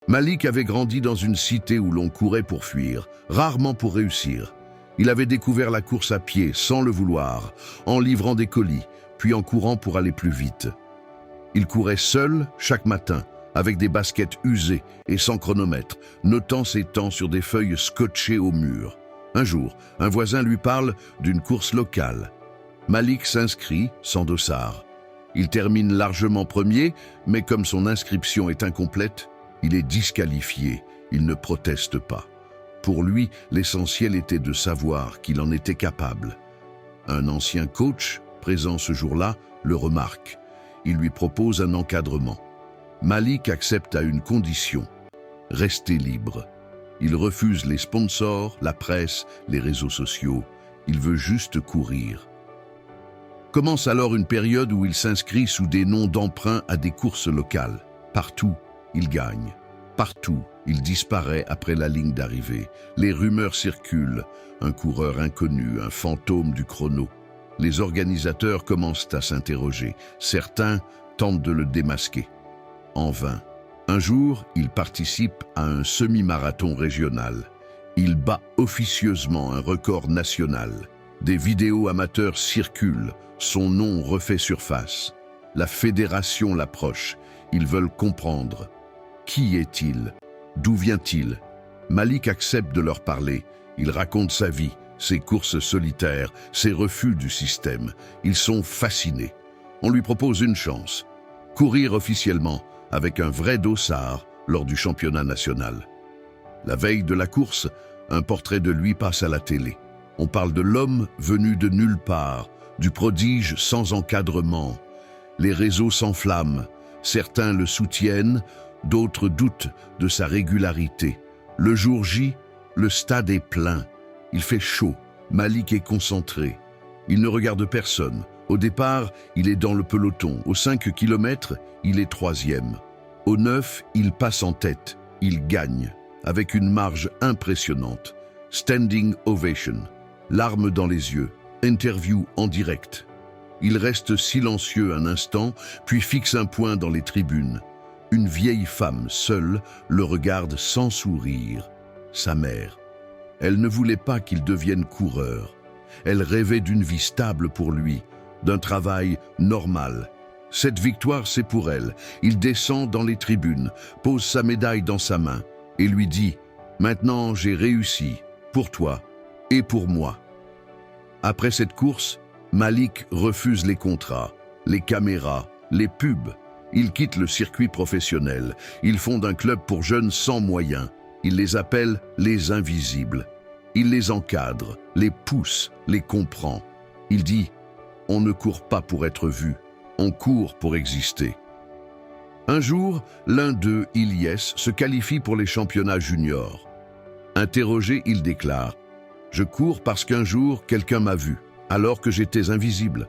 Malik avait grandi dans une cité où l'on courait pour fuir, rarement pour réussir. Il avait découvert la course à pied sans le vouloir, en livrant des colis, puis en courant pour aller plus vite. Il courait seul chaque matin, avec des baskets usées et sans chronomètre, notant ses temps sur des feuilles scotchées au mur. Un jour, un voisin lui parle d'une course locale. Malik s'inscrit sans dossard. Il termine largement premier, mais comme son inscription est incomplète, il est disqualifié. Il ne proteste pas. Pour lui, l'essentiel était de savoir qu'il en était capable. Un ancien coach, présent ce jour-là, le remarque. Il lui propose un encadrement. Malik accepte à une condition, rester libre. Il refuse les sponsors, la presse, les réseaux sociaux. Il veut juste courir. Commence alors une période où il s'inscrit sous des noms d'emprunt à des courses locales. Partout, il gagne. Partout, il disparaît après la ligne d'arrivée. Les rumeurs circulent. Un coureur inconnu, un fantôme du chrono. Les organisateurs commencent à s'interroger. Certains tentent de le démasquer. En vain. Un jour, il participe à un semi-marathon régional. Il bat officieusement un record national. Des vidéos amateurs circulent. Son nom refait surface. La fédération l'approche. Ils veulent comprendre. Qui est-il? D'où vient-il? Malik accepte de leur parler. Il raconte sa vie, ses courses solitaires, ses refus du système. Ils sont fascinés. On lui propose une chance. Courir officiellement, avec un vrai dossard, lors du championnat national. La veille de la course, un portrait de lui passe à la télé. On parle de l'homme venu de nulle part, du prodige sans encadrement. Les réseaux s'enflamment. Certains le soutiennent, d'autres doutent de sa régularité. Le jour J, le stade est plein. Il fait chaud. Malik est concentré. Il ne regarde personne. Au départ, il est dans le peloton. Aux 5 km, il est 3e. Au 9, il passe en tête. Il gagne, avec une marge impressionnante. Standing ovation. Larmes dans les yeux. Interview en direct. Il reste silencieux un instant, puis fixe un point dans les tribunes. Une vieille femme seule le regarde sans sourire. Sa mère. Elle ne voulait pas qu'il devienne coureur. Elle rêvait d'une vie stable pour lui, d'un travail normal. Cette victoire, c'est pour elle. Il descend dans les tribunes, pose sa médaille dans sa main et lui dit « Maintenant, j'ai réussi, pour toi et pour moi ». Après cette course, Malik refuse les contrats, les caméras, les pubs. Il quitte le circuit professionnel. Il fonde un club pour jeunes sans moyens. Il les appelle les invisibles. Il les encadre, les pousse, les comprend. Il dit « On ne court pas pour être vu, on court pour exister ». Un jour, l'un d'eux, Ilyes, se qualifie pour les championnats juniors. Interrogé, il déclare « Je cours parce qu'un jour, quelqu'un m'a vu, alors que j'étais invisible.